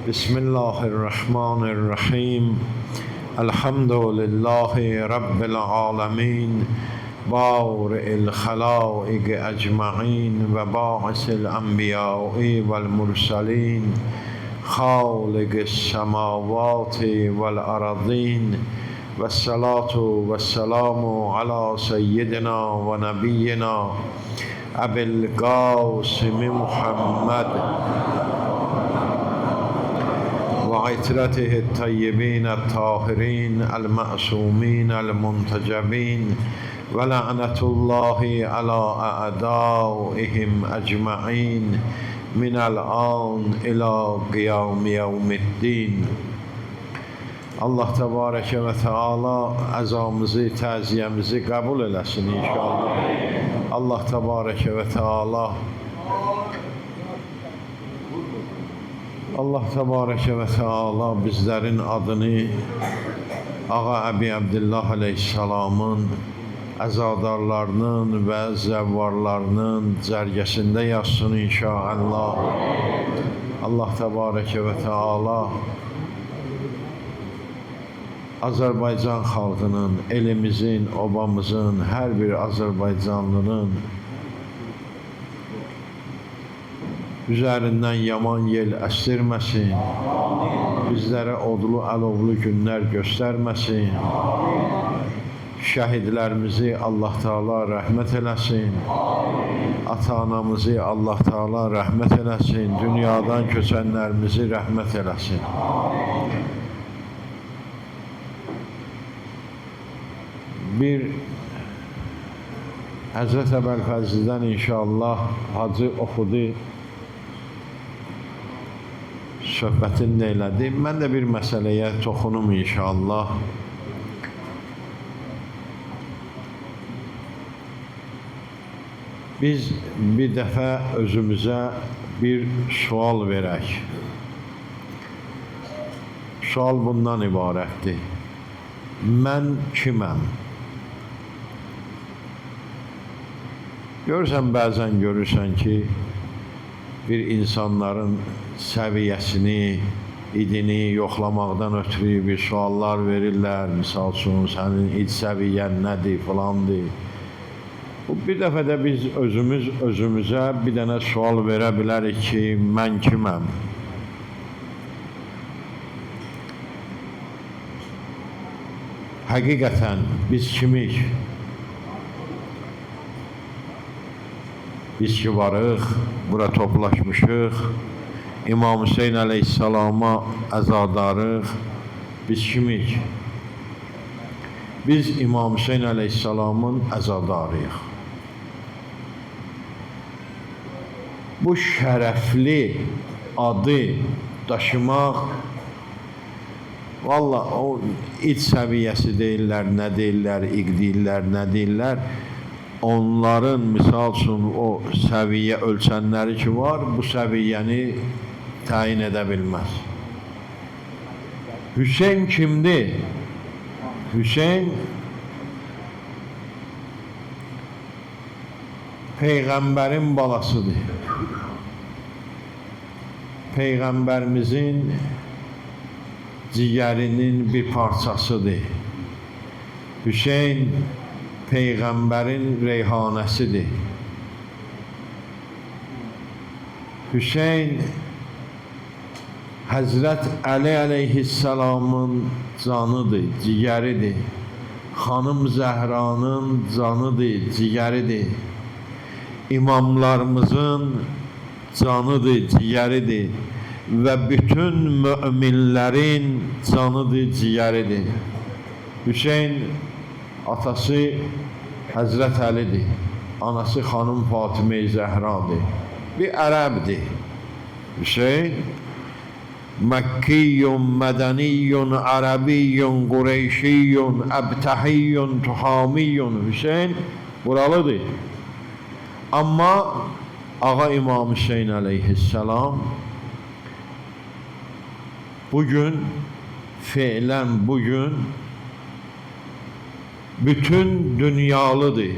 بسم الله الرحمن الرحيم الحمد لله رب العالمين بارئ الخلائق أجمعين وباعث الأنبياء والمرسلين خالق السماوات والأرضين والصلاة والسلام على سيدنا ونبينا أبي القاسم محمد وعترته الطيبين الطاهرين المعصومين المنتجبين ولعنة الله على أعدائهم أجمعين من الآن إلى قيام يوم الدين. Allah Tebareke ve Teala azamızı, taziyemizi kabul eylesin inşallah. Allah Tebareke ve Teala bizlerin adını Ağa Əbi Abdullah Aleyhisselamın əzadarlarının və zəvvarlarının cərgəsində yazsın inşallah. Allah Tebareke ve Teala Azərbaycan xalqının, elimizin, obamızın, hər bir Azərbaycanlının üzərindən yaman yel əstirməsin, bizlərə odlu, əlovlu günlər göstərməsin, şəhidlərimizi Allah Teala rəhmət eləsin, ata-anamızı Allah Teala rəhmət eləsin, dünyadan köçənlərimizi rəhmət eləsin. Bir Həzrət Əbəlfəzlidən inşallah hacı oxudu, söhbətini elədi. Mən də bir məsələyə toxunum inşallah. Biz bir dəfə özümüzə bir sual verək. Sual bundan ibarətdir. Mən kiməm? Bəzən görürsən ki, bir insanların səviyyəsini, idini yoxlamaqdan ötürü bir suallar verirlər. Misal üçün, sənin id səviyyən nədir, filandır. Bir dəfə də biz özümüzə bir dənə sual verə bilərik ki, mən kiməm? Həqiqətən biz kimik? Biz ki varıq, bura toplaşmışıq, İmam Hüseyin Aleyhisselama əzadarıq, biz kimik? Biz İmam Hüseyin Aleyhisselamın əzadarıyıq. Bu şərəfli adı daşımaq, valla o iç səviyyəsi deyirlər, nə deyirlər, iq deyirlər, nə deyirlər, onların misal üçün o səviyyə ölçənləri ki var, bu səviyyəni təyin edə bilməz. Hüseyin kimdir? Hüseyin Peyğəmbərin balasıdır. Peyğəmbərimizin cigərinin bir parçasıdır. Hüseyin Peyğəmbərin reyhanəsidir. Hüseyin Həzrət Əli Əleyhisselamın canıdır, cigəridir. Xanım Zəhranın canıdır, cigəridir. İmamlarımızın canıdır, cigəridir. Və bütün möminlərin canıdır, cigəridir. Hüseyin atası Həzrət Əlidir, anası xanım Fatimə-i Zəhradır. Bir ərəbdir. Hüseyin Məkkiyyun, mədəniyyun, ərəbiyyun, qureyşiyyun, əbtəhiyyun, tuhamiyyun. Hüseyin buralıdır. Amma Ağa İmam Hüseyin Aleyhisselam bugün, fiilən bugün bütün dünyalıdır.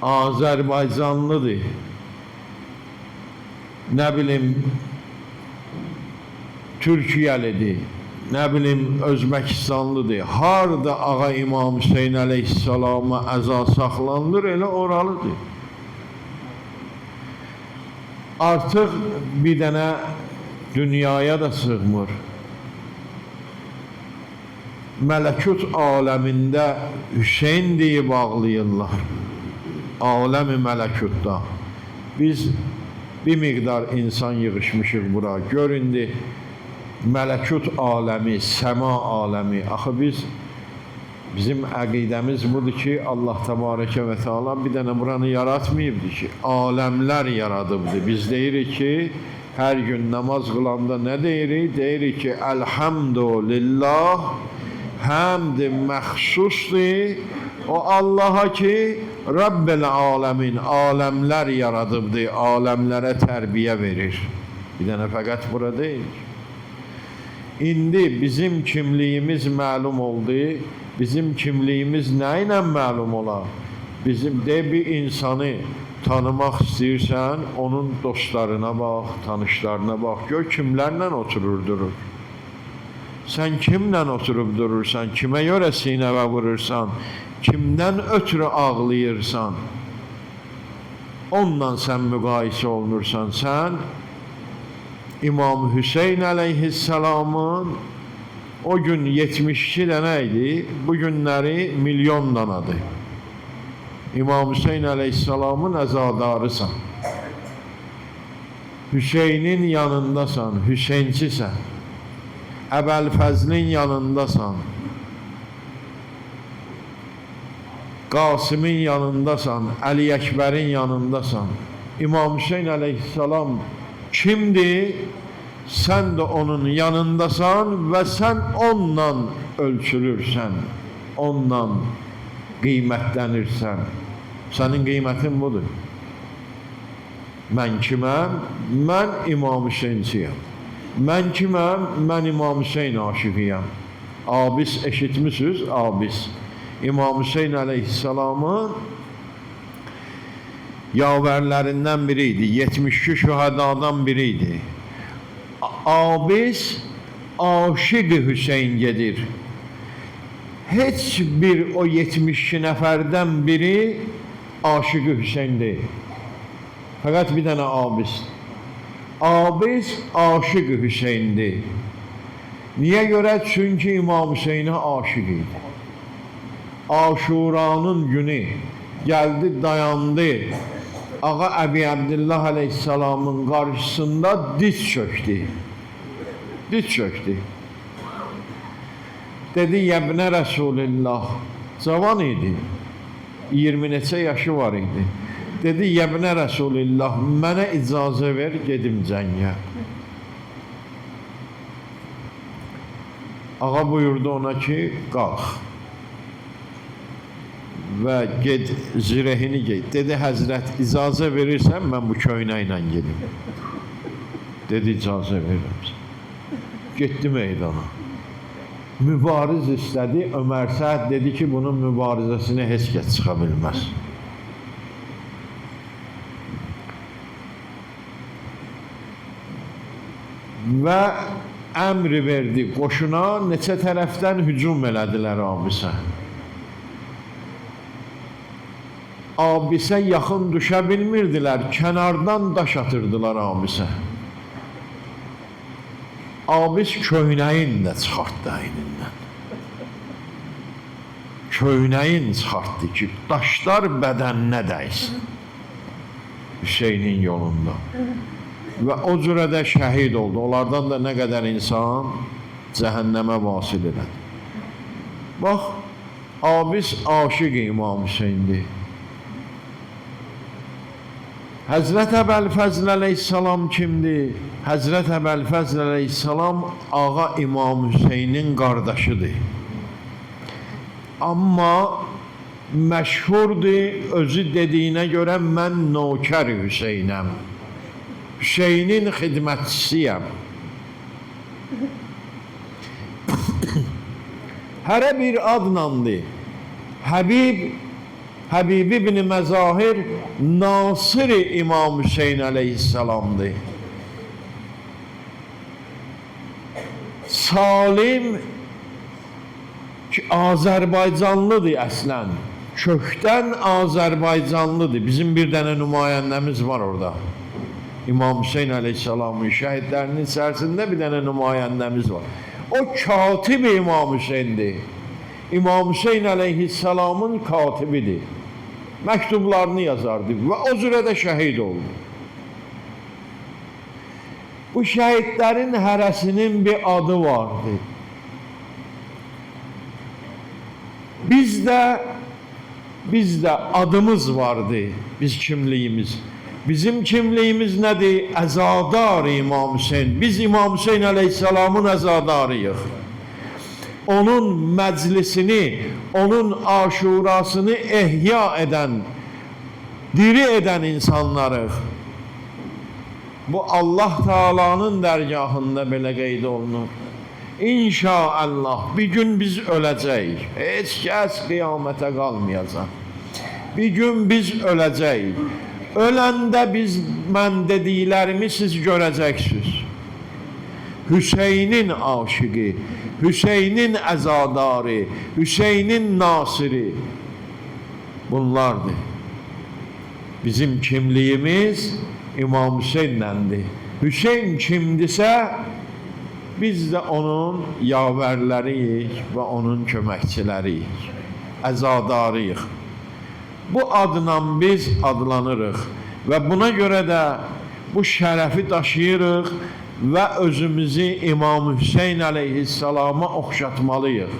Azərbaycanlıdır. nə bilim Türkiyəlidir, nə bilim Özbəkistanlıdır. Harda Ağa İmam Hüseyn əleyhissalama əza saxlanılır, elə oralıdır. Artıq bir dənə dünyaya da sığmır. Mələkut aləmində Hüseyn deyib ağlayırlar. Aləmi mələkutda. Biz bir miqdar insan yığışmışıq bura. Göründü mələkut aləmi, səma aləmi. Axı bizim əqidəmiz budur ki, Allah təbarəkə və teala bir dənə buranı yaratmayıbdır ki, aləmlər yaradıbdır. Biz deyirik ki, hər gün namaz qılanda nə deyirik? Deyirik ki, Elhamdülillah, həmd məxsusdur o Allaha ki, Rabbil aləmin, aləmlər yaradıbdır, aləmlərə tərbiyə verir. Bir dənə fəqət bura deyil. İndi bizim kimliyimiz məlum oldu. Bizim kimliyimiz nə ilə məlum olar? Bizim bir insanı tanımaq istəyirsən, onun dostlarına bax, tanışlarına bax. Gör kimlərlə oturur durur. Sən kimlə oturub durursan, kimə görə sinəvə vurursan, kimdən ötürü ağlayırsan, onunla sən müqayisə olunursan. Sən İmam Hüseyn əleyhissalamın o gün 72 dənə idi, bu günləri milyon danadır. İmam Hüseyn əleyhissalamın əzadarısan. Hüseynin yanındasan, Hüseynçisən. Əbəlfəzlin yanındasan. Qasimin yanındasan, Əli Əkbərin yanındasan. İmam Hüseyn əleyhissalam kimdir? Sən də onun yanındasan və sən onunla ölçülürsən, onunla qiymətlənirsən. Sənin qiymətin budur. Mən kiməm? Mən İmam Hüseynciyəm. Mən kiməm? Mən İmam Hüseyn aşiqiyəm. Abis eşitmişsiniz? Abis. İmam Hüseyn əleyhissalamın yavərlərindən biriydi. 72 şühədadan biriydi. Abis aşiq-i Hüseyn gedir. Heç bir o 72 nəfərdən biri aşiq-i Hüseyn deyil. Fəqət bir dənə abis. Abis aşiq-i Hüseyndir. Niyə görə? Çünki İmam Hüseynə aşiq idi. Aşuranın günü gəldi, dayandı. Ağa Əbi Abdillah əleyhissalamın qarşısında diz çöktü. Diz çöktü. Dedi, Yəbnə Rəsulillah, cavan idi, 20 neçə yaşı var idi. Dedi, Yəbnə Rəsulillah, mənə icazə ver, gedim cəngə. Ağa buyurdu ona ki, qalx və ged, zirehini ged. Dedi, Həzrət, icazə verirsən, mən bu köynə ilə gedim. Dedi, icazə verirəm. Getdi meydana. Mübariz istədi. Ömər Səəd dedi ki, bunun mübarizəsinə heç kəs çıxa bilməz. Və əmri verdi qoşuna, neçə tərəfdən hücum elədilər abisə. Abisə yaxın düşə bilmirdilər, kənardan daş atırdılar abisə. Abis köynəyin də çıxartdı əynindən. Köynəyin çıxartdı ki, daşlar bədəninə dəysin. Hüseynin yolunda. Və o cürə də şəhid oldu. Onlardan da nə qədər insan cəhənnəmə vasil elədi. Bax, abis aşiq İmam Hüseyndir. Həzrət Əbəlfəzl əleyhissalam kimdir? Həzrət Əbəlfəzl əleyhissalam Ağa İmam Hüseynin qardaşıdır. Amma məşhurdur, özü dediyinə görə mən nökər Hüseynəm. Hüseynin xidmətçisiyəm. Hərə bir adlandı. Həbib ibn Məzahir Nasır-ı İmam Hüseyn əleyhissalamdır. Salim ki Azərbaycanlıdır əslən. Kökdən Azərbaycanlıdır. Bizim bir dənə nümayəndəmiz var orada. İmam Hüseyin Aleyhisselamın şəhidlərinin içərisində bir dənə nümayəndəmiz var. O katib İmam Hüseyindir. İmam Hüseyin Aleyhisselamın katibidir. Məktublarını yazardı və o cürə də şəhid oldu. Bu şəhidlərin hərəsinin bir adı vardı. Bizdə adımız vardı, biz kimliyimiz. Bizim kimliyimiz nədir? Əzadar İmam Hüseyin. Biz İmam Hüseyin Aleyhisselamın əzadarıyıq. Onun məclisini, onun aşurasını ehya edən, diri edən insanlarıq. Bu Allah Teala'nın dərgahında belə qeyd olunur. İnşallah bir gün biz öləcəyik. Heç kəs qiyamətə qalmayacaq. Bir gün biz öləcəyik. Öləndə biz mən dediklərimi siz görəcəksiniz. Hüseynin aşıqı, Hüseynin əzadarı, Hüseynin nasiri bunlardır. Bizim kimliyimiz İmam Hüseynləndir. Hüseyn kimdisə biz də onun yavərləriyik və onun köməkçiləriyik, əzadarıyıq. Bu adla biz adlanırıq və buna görə də bu şərəfi daşıyırıq və özümüzü İmam Hüseyin Aleyhisselama oxşatmalıyıq.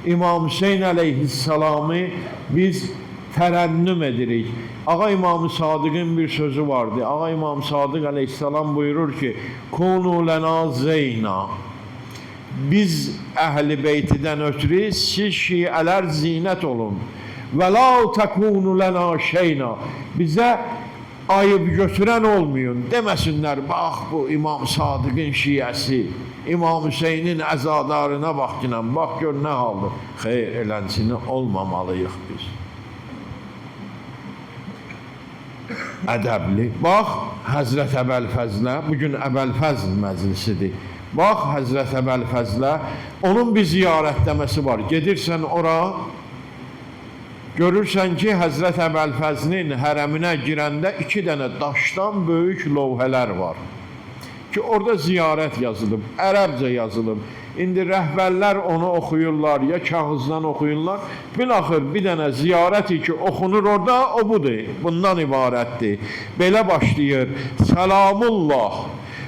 İmam Hüseyin Aleyhisselamı biz tərənnüm edirik. Ağa İmam-ı Sadıq'ın bir sözü vardı. Ağa İmam Sadıq Aleyhisselam buyurur ki, Kunu lena zeyna. Biz əhl-i beytidən ötürü siz şiələr zinət olun. Və la tekunu lena şeyna. Bizə ayıb götürən olmayın. Deməsinlər, bax bu İmam Sadıq'ın şiəsi, İmam Hüseynin əzadarına bax kinən, bax gör nə haldır. Xeyr, eləncini olmamalıyıq biz. Ədəbli. Bax, Həzrət Əbəlfəzlə, bugün Əbəlfəzl məclisidir. Bax, Həzrət Əbəlfəzlə, onun bir ziyarətləməsi var. Gedirsən ora, görürsən ki, Həzrət Əbəlfəzlin hərəminə girəndə 2 dənə daşdan böyük lovhələr var. Ki, orada ziyarət yazılıb, ərəbcə yazılıb. İndi rəhbərlər onu oxuyurlar, ya kağızdan oxuyurlar. Bilaxır bir dənə ziyarəti ki, oxunur orada, o budur, bundan ibarətdir. Belə başlayır, Səlamullah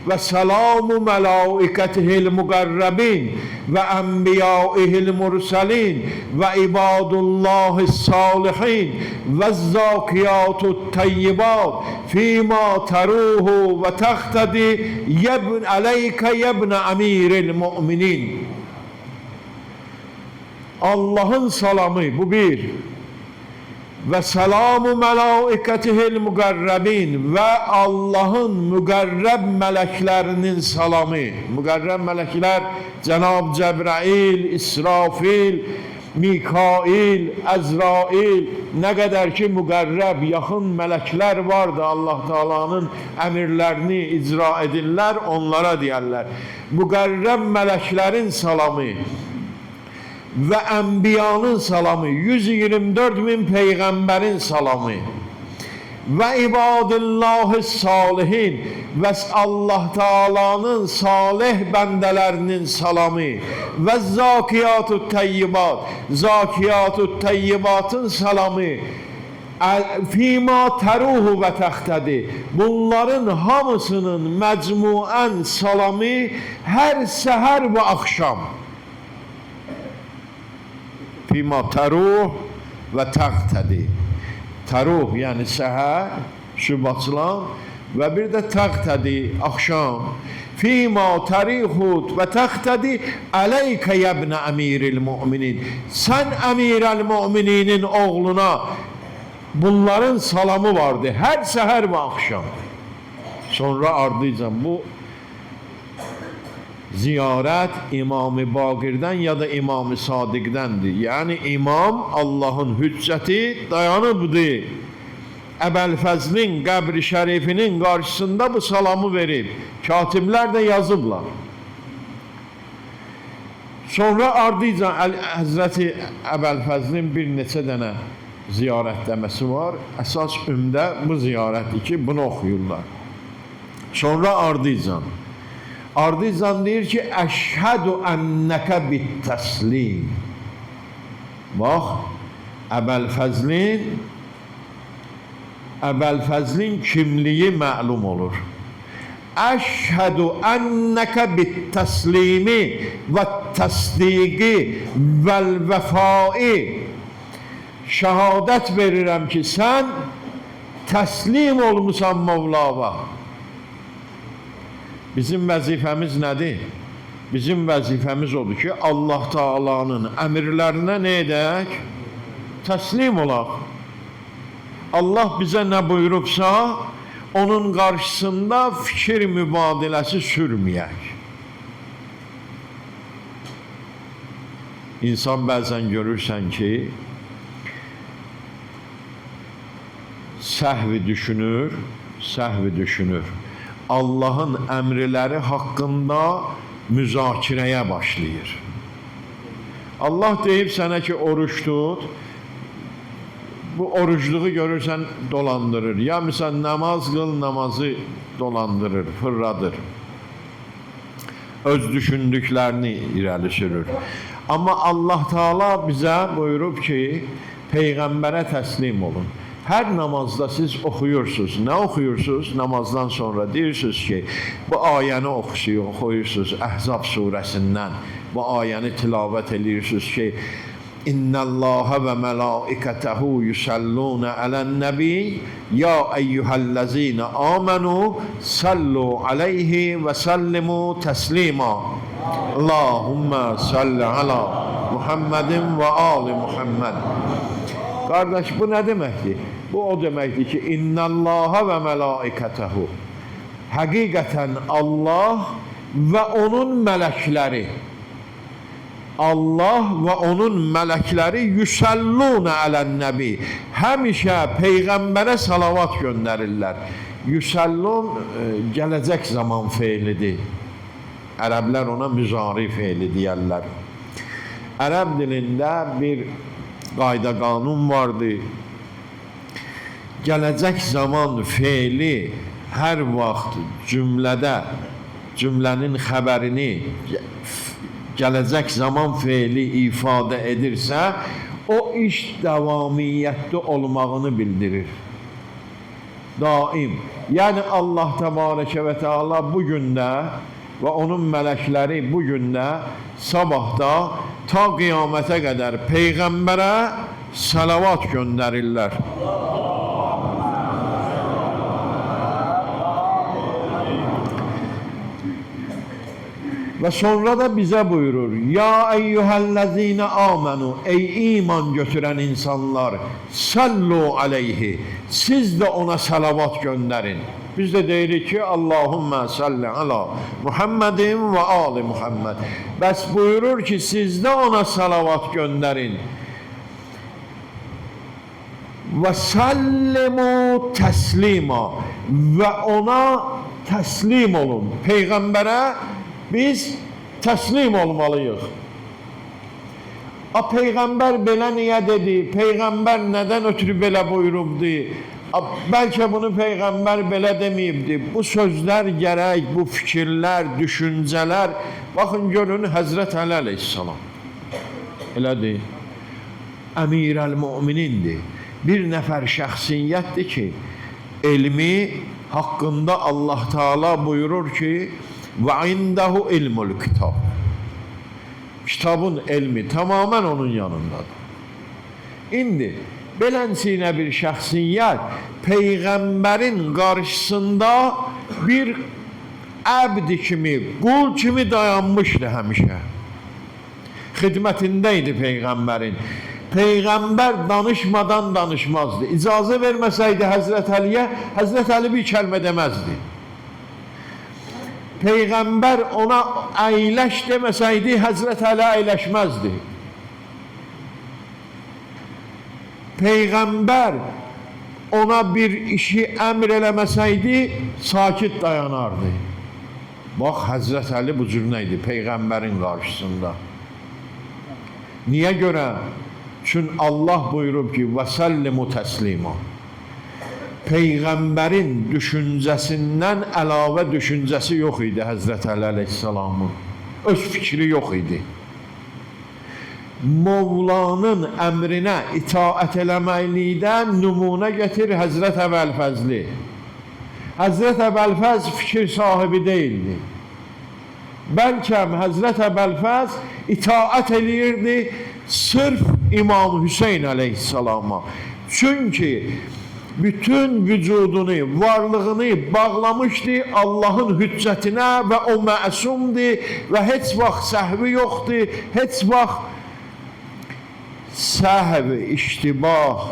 və səlamu mələikətihil müqərrəbin və ənbiyaihil mürsəlin və ibadullahis salihin və zəkiyatut təyyibat fīmā təruhu və təxtədi ələykə yəbnə əmiril mü'minin. Allahın salamı, bu bir. Və səlamu mələikətihil müqərrəbin və Allahın müqərrəb mələklərinin salamı. Müqərrəb mələklər Cənab Cəbrail, İsrafil, Mikail, Əzrail, nə qədər ki müqərrəb, yaxın mələklər vardı, Allah Teala'nın əmirlərini icra edirlər, onlara deyərlər. Müqərrəb mələklərin salamı və ənbiyanın salamı, 124.000 peyğəmbərin salamı və ibadillahis salihin və Allah Teala'nın salih bəndələrinin salamı və zakiyatut təyyibat, zakiyatut təyyibatın salamı fīmā təruhu və təxtədi. Bunların hamısının məcmuən salamı hər səhər və axşam. Fīmā təruh və təxtədi. Təruh yəni səhər, sübh açılan və bir də təxtədi, axşam. Fīmā tərihud və təxtədi ələykə yəbnə əmiril mü'minin. Sən əmirəl mü'mininin oğluna bunların salamı vardı, hər səhər və axşam. Sonra ardıcan bu ziyarət İmam-ı Baqirdən ya da İmam-ı Sadiqdəndir. Yəni İmam Allahın hüccəti dayanıbdır. Əbəlfəzlin qəbri şərifinin qarşısında bu salamı verib. Katiblər də yazıblar. Sonra ardınca Həzrəti Əbəlfəzlin bir neçə dənə ziyarətləməsi var. Əsas ümdə bu ziyarətdir ki, bunu oxuyurlar. Sonra ardınca deyir ki, əşhədu ənnəkə bit-təslim. Bax, Əbəlfəzlin kimliyi məlum olur. Əşhədu ənnəkə bit-təslimi və təsdiqi vəl-vəfai. Şəhadət verirəm ki, sən təslim olmusan Mövlava. Bizim vəzifəmiz nədir? Bizim vəzifəmiz odur ki, Allah Taala'nın əmrlərinə nə edək? Təslim olaq. Allah bizə nə buyurubsa, onun qarşısında fikir mübadiləsi sürməyək. İnsan bəzən görürsən ki, səhvi düşünür. Allahın əmrləri haqqında müzakirəyə başlayır. Allah deyib sənə ki, oruç tut, bu orucluğu görürsən dolandırır. Ya misal namaz qıl, namazı dolandırır, fırladır. Öz düşündüklərini irəli sürür. Amma Allah Taala bizə buyurub ki, Peyğəmbərə təslim olun. Hər namazda siz oxuyursunuz. Nə oxuyursunuz? Namazdan sonra deyirsiniz ki, bu ayəni oxuyursunuz Əhzab surəsindən. Bu ayəni tilavət edirsiniz ki, İnnəllâhe və mələikətəhu yusallûne ələn-nəbi ya eyyuhəl-ləzīne âmenû sallu aleyhi və sallimu təslima. Allahümmə salli alə Muhammedin və ali Muhammed. Qardaş, bu nə deməkdir? Bu o deməkdir ki, İnnəllâhe və mələikətəhu. Həqiqətən Allah və onun mələkləri. Allah və onun mələkləri yüsəllûnə ələn-nəbi. Həmişə Peyğəmbərə salavat göndərirlər. Yüsəllûn gələcək zaman feilidir. Ərəblər ona müzari feili deyərlər. Ərəb dilində bir qayda qanun vardı. Gələcək zaman feili hər vaxt cümlənin xəbərini gələcək zaman feili ifadə edirsə, o iş davamiyyətdə olmağını bildirir. Daim. Yəni Allah Təbarəkə və Teala bugün də və onun mələkləri bugün də, sabahda, ta qiyamətə qədər Peyğəmbərə salavat göndərirlər. Və sonra da bizə buyurur, ya eyyuhəl-ləzīnə âmenû, ey iman götürən insanlar, sallu aleyhi, siz də ona salavat göndərin. Biz də deyirik ki, Allahümmə salli ala Muhammedin və ali Muhammed. Bəs buyurur ki, siz də ona salavat göndərin. Və sallimu təslima, və ona təslim olun. Peyğəmbərə biz təslim olmalıyıq. Peyğəmbər belə niyə dedi? Peyğəmbər nədən ötürü belə buyurubdu? Bəlkə bunu Peyğəmbər belə deməyibdi. Bu sözlər gərək, bu fikirlər, düşüncələr, baxın görün Həzrət Əli əleyhissalam. Elədir. Əmirəl-müminindir. Bir nəfər şəxsiyyətdir ki, elmi haqqında Allah Teala buyurur ki, və indəhu ilmul kitab. Kitabın elmi tamamən onun yanındadır. İndi belənsinə bir şəxsiyyət Peyğəmbərin qarşısında bir əbd kimi, qul kimi dayanmışdı həmişə. Xidmətində idi Peyğəmbərin. Peyğəmbər danışmadan danışmazdı. İcazə verməsəydi Həzrət Əliyə, Həzrət Əli bir kəlmə deməzdi. Peyğəmbər ona əyləş deməsəydi, Həzrət Əli əyləşməzdi. Peyğəmbər ona bir işi əmr eləməsəydi, sakit dayanardı. Bax, Həzrət Əli bu cür nə idi Peyğəmbərin qarşısında. Niyə görə? Çünki Allah buyurub ki, və səllimu təslima. Peyğəmbərin düşüncəsindən əlavə düşüncəsi yox idi Həzrət Əli əleyhissalamın. Öz fikri yox idi. Mövlanın əmrinə itaət eləməklikdən nümunə gətir Həzrət Əbəlfəzli. Həzrət Əbəlfəz fikir sahibi deyildi. Bəlkə Həzrət Əbəlfəz itaət eləyirdi sırf İmam Hüseyn əleyhissalama. Çünki bütün vücudunu, varlığını bağlamışdı Allahın hüccətinə və o məsumdur və heç vaxt səhvi yoxdur, heç vaxt səhv, iştibah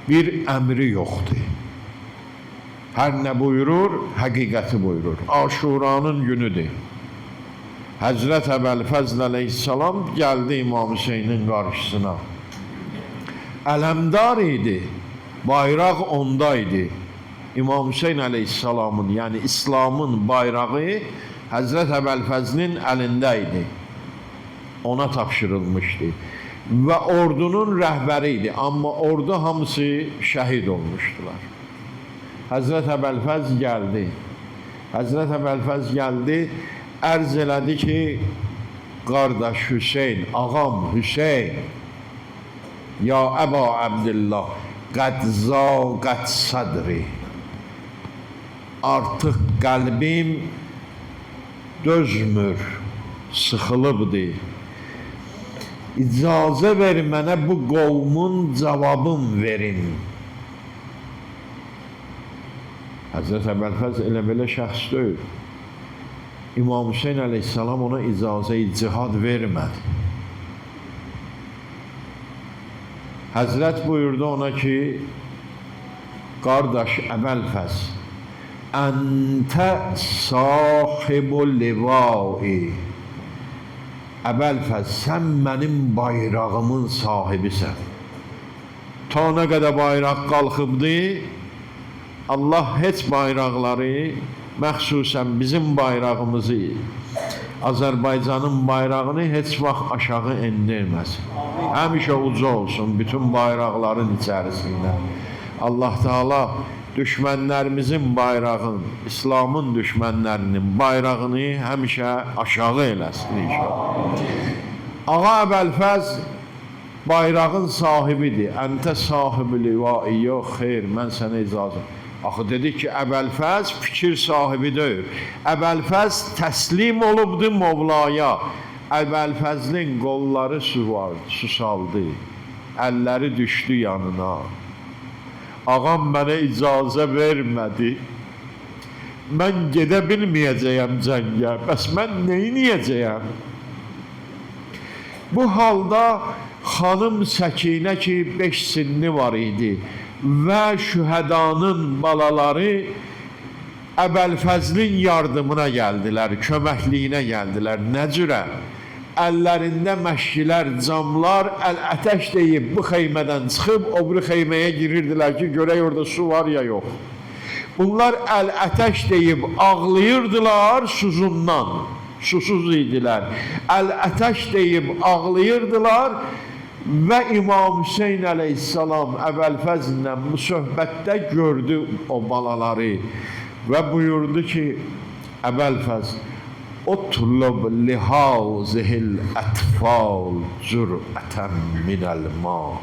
bir əmri yoxdur. Hər nə buyurur, həqiqəti buyurur. Aşuranın günüdür. Həzrət Əbəlfəzl əleyhissalam gəldi İmam Hüseynin qarşısına. Ələmdar idi, bayraq onda idi. İmam Hüseyn əleyhissalamın, yəni İslamın bayrağı Həzrət Əbəlfəzlin əlində idi. Ona tapşırılmışdı. Və ordunun rəhbəri idi. Amma ordu hamısı şəhid olmuşdular. Həzrət Əbəlfəz gəldi. Həzrət Əbəlfəz gəldi, ərz elədi ki, qardaş Hüseyn, ağam Hüseyn, ya Əba Əbdillah, qəd zaqət sadri. Artıq qəlbim dözmür, sıxılıbdır. İcazə ver mənə bu qovmun cavabın verin. Həzrət Əbəlfəz elə belə şəxs deyil. İmam Hüseyn əleyhissalam ona icazə-i cihad vermədi. Həzrət buyurdu ona ki, qardaş Əbəlfəz, əntə sahibul livai. Əbəlfəz, sən mənim bayrağımın sahibisən. Ta nə qədər bayraq qalxıbdı, Allah heç bayraqları, məxsusən bizim bayrağımızı, Azərbaycanın bayrağını heç vaxt aşağı endirməsin. Həmişə uca olsun bütün bayraqların içərisində. Allah Teala düşmənlərimizin bayrağın, İslamın düşmənlərinin bayrağını həmişə aşağı eləsin inşallah. Ağa Əbəlfəz bayrağın sahibidir. Əntə sahibi livai, yox, xeyr, mən sənə icazə. Axı dedi ki, Əbəlfəz fikir sahibi deyil. Əbəlfəz təslim olubdu Mövlaya. Əbəlfəzlin qolları susaldı, əlləri düşdü yanına. Ağam mənə icazə vermədi. Mən gedə bilməyəcəyəm cəngə. Bəs mən neyniyəcəyəm? Bu halda xanım Səkinə ki, 5 sinni var idi və şühədanın balaları Əbəlfəzlin yardımına gəldilər, köməkliyinə gəldilər. Nə cürə? Əllərində məşkilər, camlar, əl-ətəş deyib bu xeymədən çıxıb o biri xeyməyə girirdilər ki, görək orada su var ya yox. Bunlar əl-ətəş deyib ağlayırdılar susuzundan, susuz idilər. Əl-ətəş deyib ağlayırdılar və İmam Hüseyn əleyhissalam Əbəlfəzlə bu söhbətdə gördü o balaları və buyurdu ki, Əbəlfəz, Utlub lihazihil ətfal cürətən minəl ma.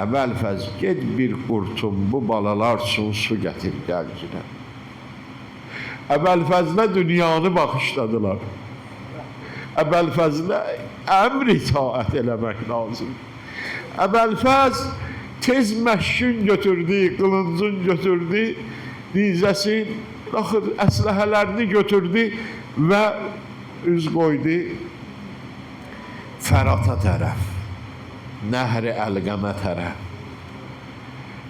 Əbəlfəz, ged bir qurtum bu balalar üçün su gətir gəlginə. Əbəlfəzlə dünyanı baxışladılar. Əbəlfəzlə əmr itaət eləmək lazım. Əbəlfəz tez məşqin götürdü, qılıncın götürdü, nizəsin, əsləhələrini götürdü və üz qoydu Fərata tərəf, Nəhr-i Əlqəmə tərəf.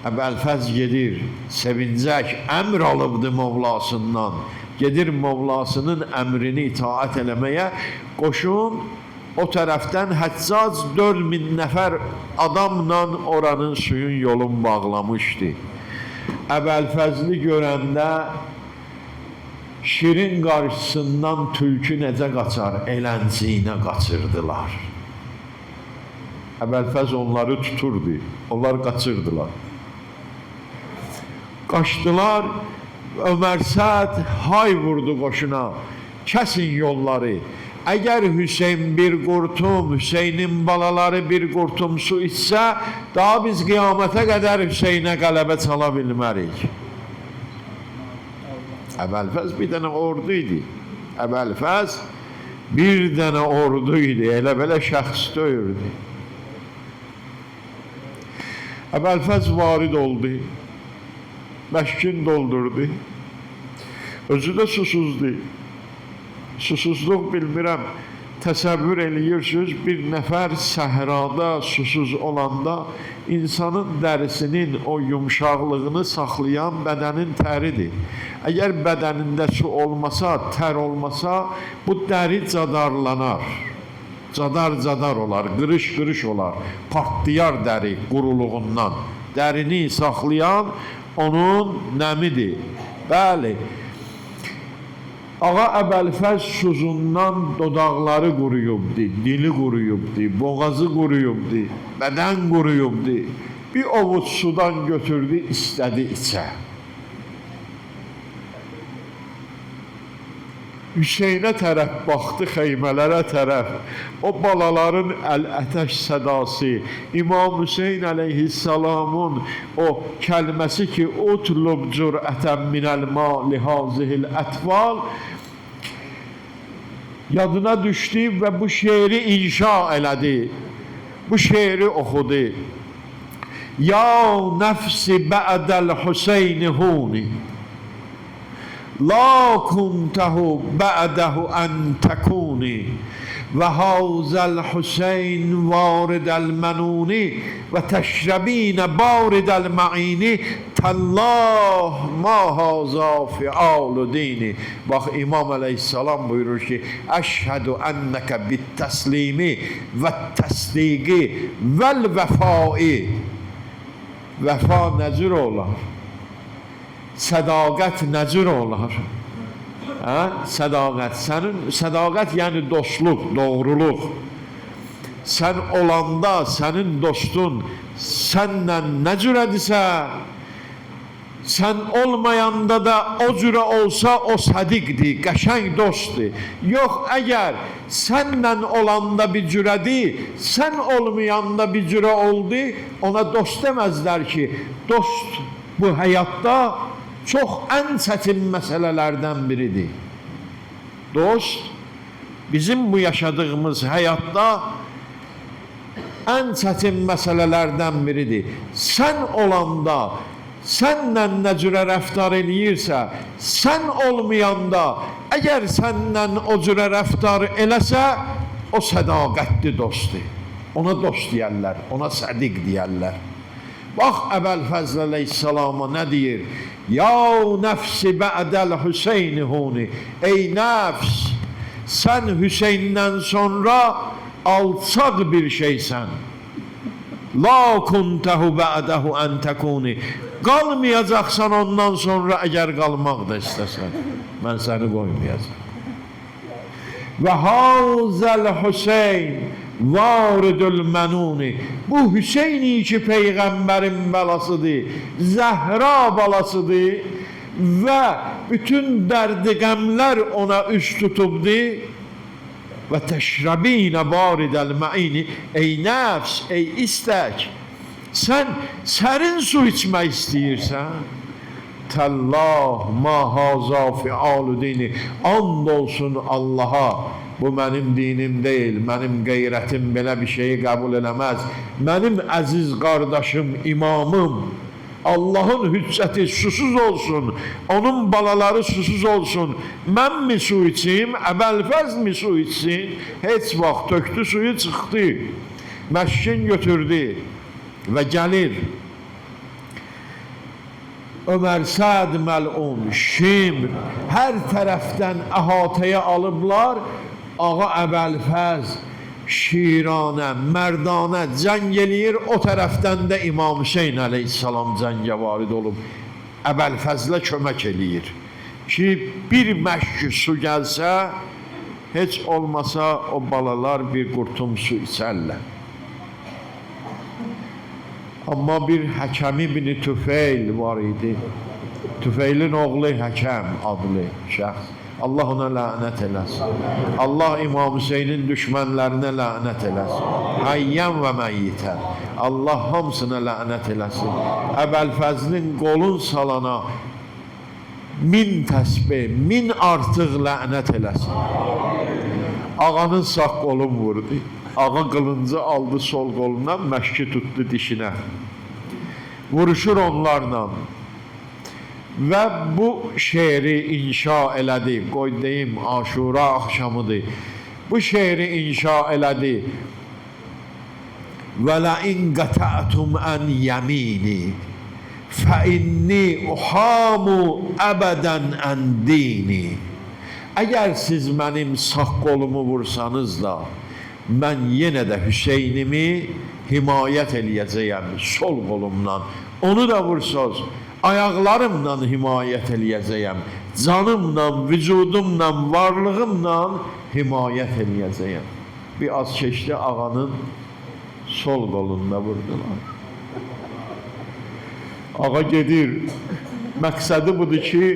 Əbəlfəz gedir, sevincək, əmr alıbdı Mövlasından. Gedir Mövlasının əmrini itaət eləməyə, qoşun o tərəfdən Həccac 4000 nəfər adamla oranın suyun yolun bağlamışdı. Əbəlfəzli görəndə şirin qarşısından tülkü necə qaçar, eləncinə qaçırdılar. Əbəlfəz onları tuturdu, onlar qaçırdılar. Qaçdılar, Ömər Səd hay vurdu qoşuna, kəsin yolları. Əgər Hüseyin bir qurtum, Hüseynin balaları bir qurtum su içsə, daha biz qiyamətə qədər Hüseyinə qələbə çala bilmərik. Əbəlfəz bir dənə ordu idi. Əbəlfəz bir dənə ordu idi, elə belə şəxs döyürdü. Əbəlfəz varid oldu, məşkin doldurdu, özü də susuzdu. Susuzluq bilmirəm, təsəvvür eləyirsiniz, bir nəfər səhrada susuz olanda insanın dərisinin o yumşaqlığını saxlayan bədənin təridir. Əgər bədənində su olmasa, tər olmasa, bu dəri cadarlanar. Cadar olar, qırış olar, partlayar dəri quruluğundan. Dərini saxlayan onun nəmidir. Bəli. Ağa Əbəlfəz suzundan dodaqları quruyubdu, dili quruyubdu, boğazı quruyubdu, bədən quruyubdu. Bir ovuc sudan götürdü, istədi içə. Hüseynə tərəf baxdı, xeymələrə tərəf. O balaların əl-ətəş sədası, İmam Hüseyn əleyhissalamın o kəlməsi ki, utlub cürətən minəl-ma lihazihil ətval, yadına düşdü və bu şeiri inşa elədi. Bu şeiri oxudu. Ya nəfsi bə'dəl Hüseyni huni, La kuntehu ba'dehu an tekuni ve hazel Hüseyin varidel menuni ve teşrebine baridel ma'ini tallah ma haza fi'alu dini. Bak İmam Aleyhisselam buyurur ki eşhedü enneke bit teslimi ve tesdiki vel vefai. Vefa necir olar? Sədaqət necir olar? Sədaqət yəni dostluq, doğruluq. Sən olanda sənin dostun səndən nə cürədirsə, sən olmayanda da o cürə olsa o sədiqdir, qəşəng dostdur. Yox, əgər səndən olanda bir cürədir, sən olmayanda bir cürə oldu, ona dost deməzlər ki, dost bu həyatda çox ən çətin məsələlərdən biridir. Dost, bizim bu yaşadığımız həyatda ən çətin məsələlərdən biridir. Sən olanda, sənlə nə cürə rəftar eləyirsə, sən olmayanda, əgər səndən o cürə rəftar eləsə, o sədaqətli dostdur. Ona dost deyərlər, ona sədiq deyərlər. Bax, Əbəlfəzl əleyhissalama nə deyir? Ya nəfsi bə'dəl Hüseyni huni. Ey nəfs, sən Hüseyndən sonra alçaq bir şeysən. La kuntehu bə'dəhu ən təkuni. Qalmayacaqsan ondan sonra əgər qalmaq da istəsən. Mən səni qoymayacaq. Və hazəl Hüseyn varidül mənuni. Bu Hüseyni ki Peyğəmbərin balasıdır, Zəhra balasıdır və bütün dərdi qəmlər ona üst tutubdur. Və təşrəbinə baridəl məini. Ey nəfs, ey istək, sən sərin su içmək istəyirsən, Təllah ma haza fi'alu dini. And olsun Allaha, bu mənim dinim deyil, mənim qeyrətim belə bir şeyi qəbul eləməz. Mənim əziz qardaşım, imamım, Allahın hüccəti susuz olsun, onun balaları susuz olsun. Mən mi su içim, Əbəlfəz mi su içsin? Heç vaxt tökdü suyu, çıxdı. Məşkin götürdü və gəlir. Ömər Səd məlun, Şimr, hər tərəfdən əhatəyə alıblar. Ağa Əbəlfəz şiranə, mərdanə cəng eləyir, o tərəfdən də İmam Hüseyn əleyhissalam cəngə varid olub Əbəlfəzlə kömək eləyir ki, bir məşki su gəlsə, heç olmasa o balalar bir qurtum su içərlər. Amma bir Həkəm ibn Tüfeyl var idi. Tüfeylin oğlu Həkəm adlı şəxs. Allah ona lənət eləsin. Allah İmam Hüseynin düşmənlərinə lənət eləsin. Həyyən və məyyitən. Allah hamısına lənət eləsin. Əbəlfəzlin qolun salana 1000 təsbih, 1000 artıq lənət eləsin. Ağanın sağ qolun vurdu. Ağa qılıncı aldı sol qolundan, məşki tutdu dişinə. Vuruşur onlarla. Və bu şeiri inşa elədi. Qoy deyim, Aşura axşamıdır. Bu şeiri inşa elədi. Və ləin qətətum ən yəmini fəinni uhamu əbədən ən dini. Əgər siz mənim sağ qolumu vursanız da, mən yenə də Hüseynimi himayət eləyəcəyəm sol qolumdan. Onu da vursaz, ayaqlarımla himayət eləyəcəyəm. Canımla, vücudumla, varlığımla himayət eləyəcəyəm. Bir az keçdi, ağanın sol qolunda vurdular. Ağa gedir. Məqsədi budur ki,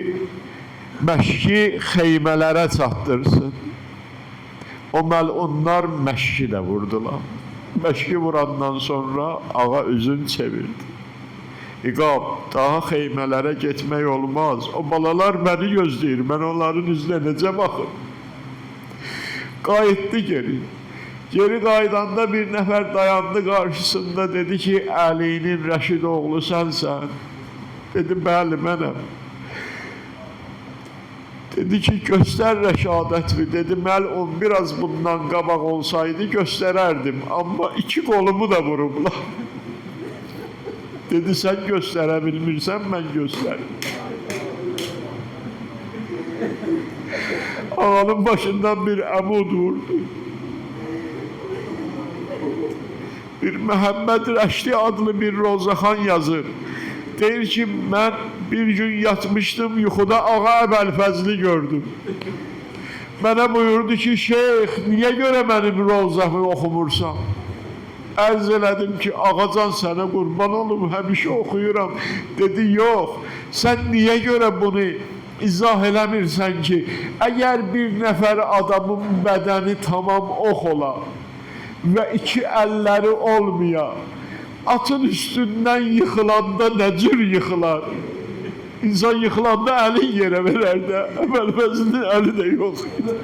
məşki xeymələrə çatdırsın. O məlunlar məşki də vurdular. Məşki vurandan sonra ağa üzün çevirdi. İqab, daha xeymələrə getmək olmaz. O balalar məni gözləyir, mən onların üzünə necə baxım? Qayıtdı geri. Geri qaydanda bir nəfər dayandı qarşısında, dedi ki, Əlinin Rəşid oğlu sənsən. Dedi, bəli, mənəm. Dedi ki, göstər rəşadətmi. Dedi, məlun biraz bundan qabaq olsaydı göstərərdim. Amma 2 qolumu da vurublar. Dedi, sən göstərə bilmirsən, mən göstərim. Ağanın başından bir əmud vurdu. Bir Məhəmməd Rəşdi adlı bir Rozaxan yazır. Deyir ki, mən bir gün yatmışdım, yuxuda Ağa Əbəlfəzli gördüm. Mənə buyurdu ki, şeyx, niyə görə mənim Rozamı oxumursan? Ərz elədim ki, ağacan sənə qurban olum, həmişə oxuyuram. Dedi, yox, sən niyə görə bunu izah eləmirsən ki, əgər bir nəfər adamın bədəni tamam ox ola və 2 əlləri olmaya, atın üstündən yıxılanda nə cür yıxılar? İnsan yıxılanda əli yerə verər də, Əbəlfəzlinin əli də yox idi.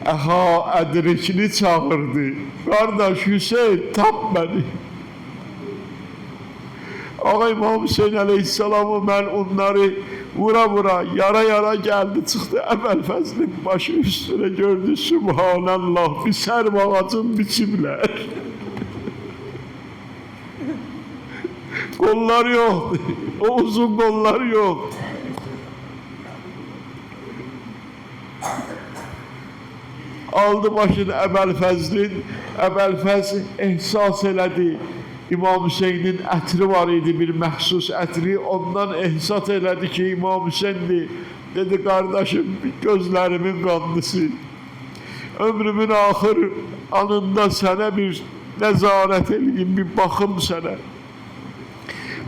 Əha Ədrikini çağırdı. Qardaş Hüseyin, tap məni. Ağa İmam Hüseyin əleyhissalamı onları vura-vura, yara-yara gəldi, çıxdı Əbəlfəzlin başı üstünə gördü. Subhanallah, bir sərv ağacın biçiblər. Qollar yoxdur, o uzun qollar yoxdur. Aldı başını Əbəlfəzlin, Əbəlfəz ehsas elədi. İmam Hüseynin ətri var idi, bir məxsus ətri, ondan ehsas elədi ki, İmam Hüseyindir. Dedi, qardaşım, gözlərimin qanlısı, ömrümün axır anında sənə bir nəzarət eləyim, bir baxım sənə.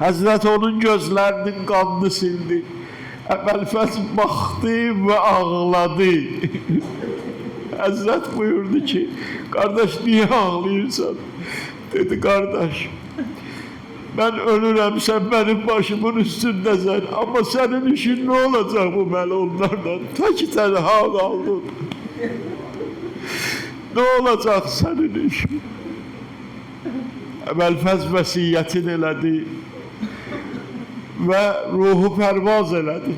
Həzrət onun gözlərinin qanını sildi. Əbəlfəz baxdı və ağladı. Həzrət buyurdu ki, qardaş, niyə ağlayırsan? Dedi, qardaş, mən ölürəm, sən mənim başımın üstündəsən, amma sənin işin nə olacaq bu məlunlardan? Tək tənha qaldın. Nə olacaq sənin işin? Əbəlfəz vəsiyyətin elədi və ruhu pərvaz elədi.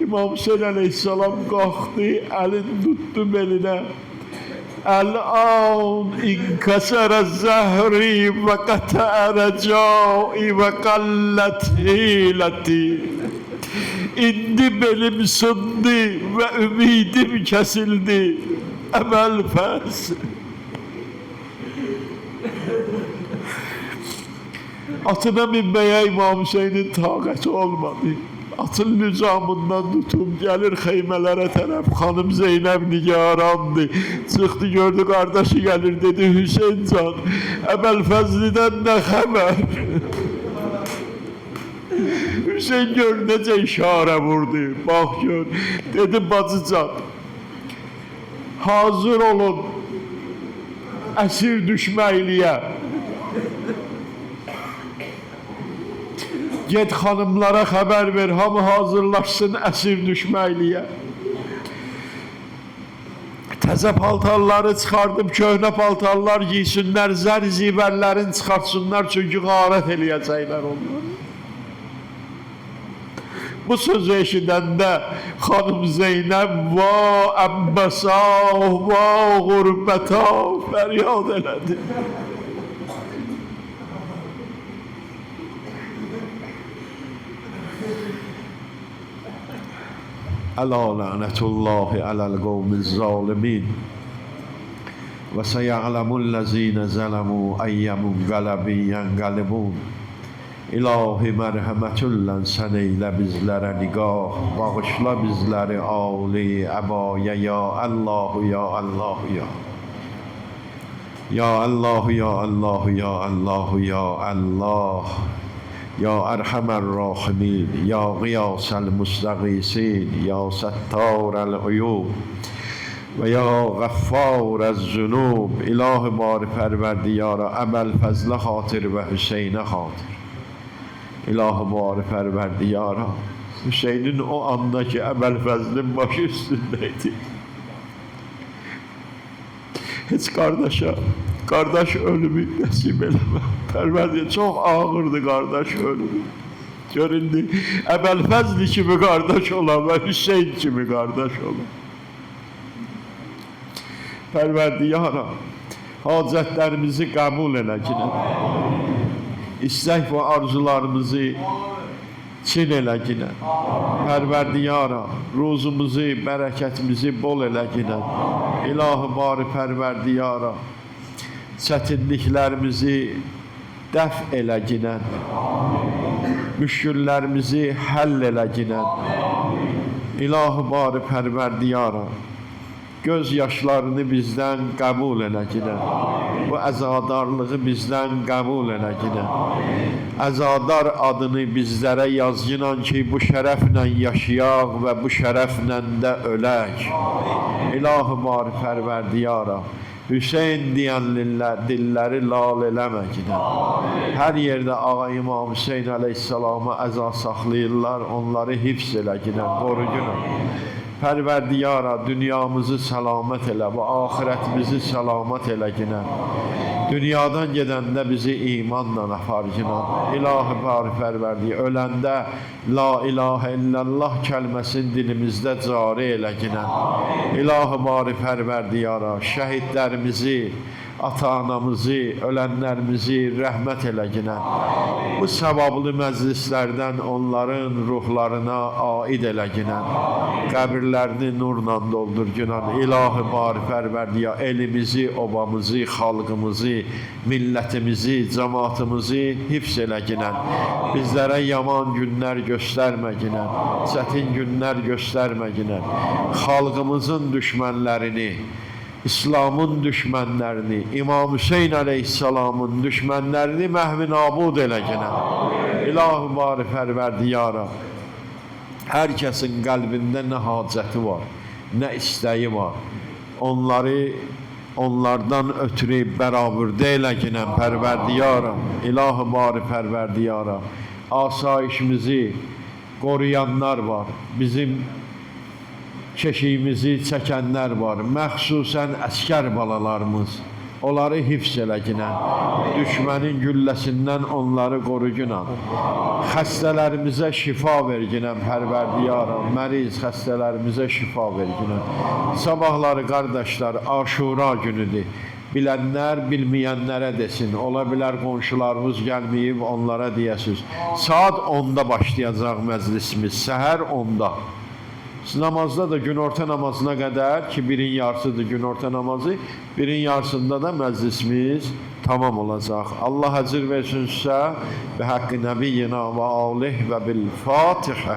İmam Hüseyin əleyhissalam qalxdı, əlini tutdu belinə. Əl-an inkəsərə zəhri və qətəə rəcai və qallət hiləti. İndi belim sındı və ümidim kəsildi. Əbəlfəz. Atına minməyə İmam Hüseynin taqəti olmadı. atın lücamından tutum gəlir xeymələrə tərəf. Xanım Zeynəb nigarandı. Çıxdı gördü qardaşı gəlir, dedi Hüseyin can, Əbəlfəzlidən nə xəbər? Hüseyin gör necə işarə vurdu. Bax gör, dedi bacıcan, hazır olun əsir düşməkliyə. Get xanımlara xəbər ver, hamı hazırlaşsın əsir düşməkliyə. Təzə paltarları çıxardım, köhnə paltarlar giysinlər, zər zibərlərini çıxartsınlar, çünki qarət eləyəcəklər onlar. Bu sözü eşidəndə xanım Zeynəb va əmbəsa, va qurbəta fəryad elədi. Əla lənətullahi aləl qovmiz zalimin və səyələmullezine zələmu əyyəmun qələbin yənqəlibun. İlahi mərhəmətüllən sən eylə bizlərə niqah, bağışla bizləri ali əbaya, ya Allahu, ya Allahu, ya ya Allahu, ya Allahu, ya Allahu, ya Allah, ya Ərhəmər Rahimin, ya Qiyasəl Müstəqisin, ya Səttarəl Uyub və ya Qəffərəz Zünub. İlahi bari pərverdiyara Əbəlfəzlə xatir və Hüseynə xatir. İlahi bari pərverdiyara Hüseynin o andaki Əbəlfəzlin başı üstündeydi. Heç qardaş ölümü nəsib eləmə. Pərverdiyə çox ağırdı qardaş ölümü. Göründü, Əbəlfəzli kimi qardaş olan və Hüseyin kimi qardaş olan. Pərverdiyara hacətlərimizi qəbul elə ki, İstək və arzularımızı çin elə ki, Pərverdiyara ruzumuzu, bərəkətimizi bol elə ki, İlahi bari Pərverdiyara çətinliklərimizi dəf elə ki, müşküllərimizi həll elə ki, İlahi bari Pərverdiyara göz yaşlarını bizdən qəbul elə ki, bu əzadarlığı bizdən qəbul elə ki, əzadar adını bizlərə yazgınan ki, bu şərəflə yaşayaq və bu şərəflə də ölək. İlahi bari Pərverdiyara Hüseyin deyən dilləri lal eləmə ki, hər yerdə Ağa İmam Hüseyin əleyhissalama əza saxlayırlar, onları hifz elə ki, qoruguna. Pərverdiyara dünyamızı səlamət elə və axirətimizi səlamət elə ki, dünyadan gedəndə bizi imanla apar ki, İlahi bari Pərverdiyə öləndə la ilahə illallah kəlməsini dilimizdə cari elə ki, İlahi bari Pərverdiyara şəhidlərimizi, ata-anamızı, ölənlərimizi rəhmət elə ki, bu səvablı məclislərdən onların ruhlarına aid elə ki, qəbirlərini nurla doldur ki, İlahi bari Pərverdiyə elimizi, obamızı, xalqımızı, millətimizi, cəmaatımızı hifz elə ki, bizlərə yaman günlər göstərmə ki, çətin günlər göstərmə ki, xalqımızın düşmənlərini, İslamın düşmənlərini, İmam Hüseyin əleyhissalamın düşmənlərini məhv nabud elə ki, İlahi bari Pərverdiyara hər kəsin qəlbində nə hacəti var, nə istəyi var, onlardan ötürü bərabərdə elə ki, Pərverdiyara, İlahi bari Pərverdiyara asayişimizi qoruyanlar var, bizim keşiyimizi çəkənlər var, məxsusən əskər balalarımız, onları hifz elə ki, düşmənin gülləsindən onları qoru ki, xəstələrimizə şifa ver ki, Pərverdiyara, məriz xəstələrimizə şifa ver ki. Sabahları qardaşlar, Aşura günüdür. Bilənlər bilməyənlərə desin, ola bilər qonşularımız gəlməyib, onlara deyəsiniz. Saat 10'da başlayacaq məclisimiz, səhər 10'da. Namazda da günorta namazına qədər ki, birin yarısıdır günorta namazı, birin yarısında da məclisimiz tamam olacaq. Allah əcr versin sizə və haqqı nəbiyyina və alih və bil Fatihə.